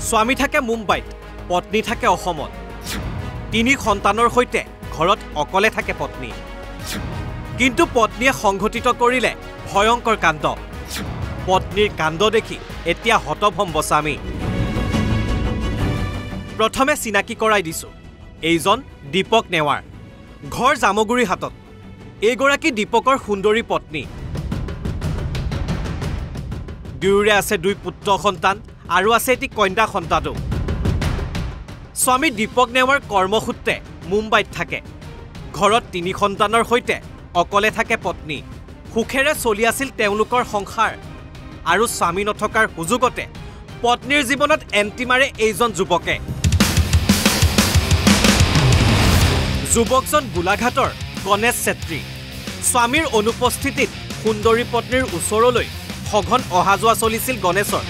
স্বামী থাকে মুম্বাইত, পত্নী থাকে অসমত। 3 সন্তানৰ সৈতে ঘৰত অকলে থাকে পত্নী। কিন্তু পত্নীয়ে সংঘটিত কৰিলে ভয়ংকৰ কাণ্ড। পত্নীৰ কাণ্ড দেখি এতিয়া হতভম্ব স্বামী। প্ৰথমে চিনাকি কৰাই দিছো, এইজন দীপক নেৱাৰ, ঘৰ জামগুৰি হাটত। এইগৰাকী দীপকৰ সুন্দৰী পত্নী। দুয়োৰে আছে 2 পুত্ৰ সন্তান আৰু আছে এটি কন্যা সন্তানো। স্বামী দীপক নেৱাৰ কৰ্মসূত্ৰে মুম্বাইত থাকে। ঘৰত 3 সন্তানৰ সৈতে অকলে থাকে পত্নী। সুখেৰে চলি আছিল তেওঁলোকৰ সংসাৰ। আৰু স্বামী নথকাৰ সুযোগতে পত্নীৰ জীৱনত এণ্টি মাৰে এইজন যুৱকে। যুৱকজন গোলাঘাটৰ গণেশ ছেত্ৰী। স্বামীৰ অনুপস্থিতিত সুন্দৰী পত্নীৰ ওচৰলৈ সঘন অহা যোৱা চলিছিল গণেশৰ।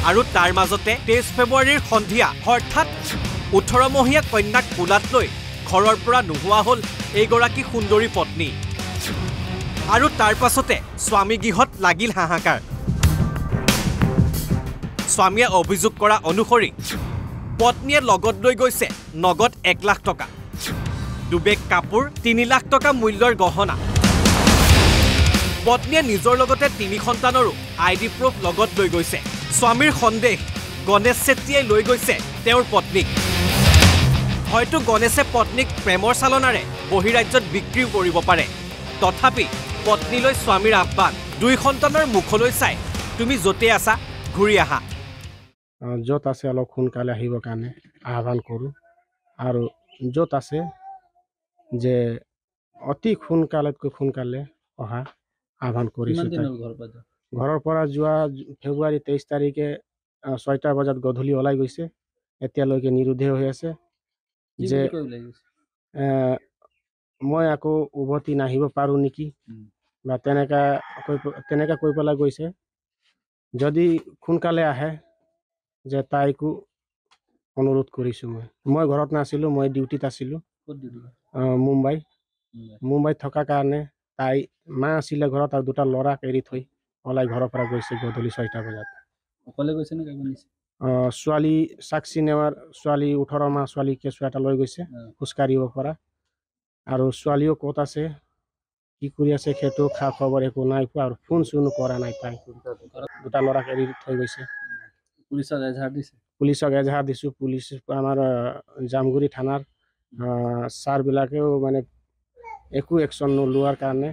আৰু তাৰ মাজতে 23 ফেব্ৰুৱাৰীৰ সন্ধিয়া হঠাৎ 18মহীয়া কন্যাক কোলাত লৈ ঘৰৰ পৰা নোহোৱা হ'ল এইগৰাকী সুন্দৰী পত্নী। আৰু তাৰ পাছতে স্বামী গৃহত লাগিল হাহাকাৰ। স্বামীয়ে অভিযোগ কৰা অনুসৰি পত্নীয়ে লগত লৈ গৈছে নগদ 1 লাখ টকা, 2 বেগ কাপোৰ, 3 লাখ টকা মূল্যৰ গহনা। পত্নীয়ে নিজৰ লগতে 3 সন্তানৰো ID প্ৰুফ লগত লৈ গৈছে। স্বামীৰ সন্দেহ, গণেশ ছেত্ৰীয়ে লৈ গৈছে তেওঁৰ পত্নীক। হয়তো গণেশে পত্নীক প্ৰেমৰ চালনাৰে বহিৰাজ্যত বিক্ৰীও কৰিব পাৰে। তথাপি পত্নীলৈ স্বামীৰ আহ্বান, 2 সন্তানৰ মুখলৈ চাই তুমি য'তে আছা ঘূৰি আহা। য'ত আছে অলপ সোনকালে আহিবৰ কাৰণে আহ্বান কৰোঁ। আৰু য'ত আছে যে অতি সোনকালেতকৈ সোনকালে অহা আহ্বান কৰিছোঁ। ঘৰৰ পৰা যোৱা ফেব্ৰুৱাৰী 23 তাৰিখে 6টা বজাত গধূলি ওলাই গৈছে। এতিয়ালৈকে নিৰুদ্ধ হৈ আছে। যে মই আকৌ উভতি নাহিব পাৰোঁ নেকি বা তেনেকৈ কৈ পেলাই গৈছে। যদি সোনকালে আহে যে তাইকো অনুৰোধ কৰিছোঁ। মই ঘৰত নাছিলোঁ, মই ডিউটিত আছিলোঁ মুম্বাইত থকাৰ কাৰণে তাই মা আছিলে ঘৰত আৰু 2টা ল'ৰাক এৰি থৈ ওলাই ঘৰৰ পৰা গৈছে গধূলি 6টা বজাত। অকলে গৈছে নে কাকো নিছে? ছোৱালী সাক্ষী নেৱাৰ ছোৱালী 18 মাহ ছোৱালী কেঁচুৱা এটা লৈ গৈছে খোজকাঢ়িব পৰা। আৰু ছোৱালীও ক'ত আছে কি কৰি আছে সেইটো খা খবৰ একো নাই পোৱা। আৰু ফোন চোনো কৰা নাই তাই। 2টা ল'ৰাক এৰি থৈ গৈছে। পুলিচক এজাহাৰ দিছোঁ। পুলিচ আমাৰ জামগুৰি থানাৰ ছাৰবিলাকেও মানে একো একশ্যন নোলোৱাৰ কাৰণে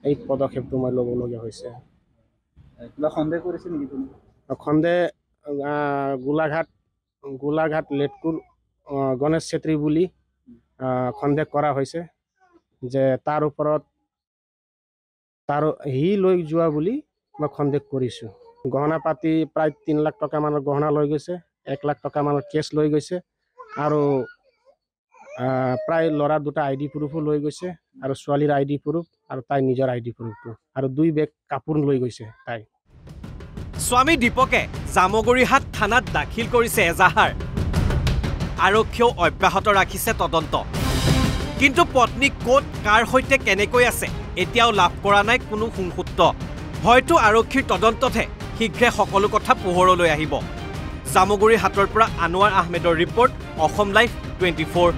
এই পদক্ষেপটো মই ল'বলগীয়া হৈছে। সন্দেহ কৰিছে নেকি তুমি? সন্দেহ গোলাঘাট লেটকুৰ গণেশ ছেত্ৰী বুলি সন্দেহ কৰা হৈছে যে তাৰ ওপৰত সি লৈ যোৱা বুলি মই সন্দেহ কৰিছোঁ। গহনা পাতি প্ৰায় 3 লাখ টকা মানৰ গহনা লৈ গৈছে, 1 লাখ টকা মানৰ কেছ লৈ গৈছে। আৰু প্ৰায় ল'ৰা 2টা ID প্ৰুফো লৈ গৈছে আৰু ছোৱালীৰ ID প্ৰুফ আৰু তাই নিজৰ ID প্ৰুফটো আৰু 2 বেগ কাপোৰ লৈ গৈছে তাই। স্বামী দীপকে জামগুৰিহাট থানাত দাখিল কৰিছে এজাহাৰ। আৰক্ষীয়েও অব্যাহত ৰাখিছে তদন্ত। কিন্তু পত্নী ক'ত কাৰ সৈতে কেনেকৈ আছে এতিয়াও লাভ কৰা নাই কোনো সংসূত্ৰ। হয়তো আৰক্ষীৰ তদন্ততহে শীঘ্ৰে সকলো কথা পোহৰলৈ আহিব। জামগুৰিহাটৰ পৰা আনোৱাৰ আহমেদৰ ৰিপৰ্ট, অসম লাইভ 24।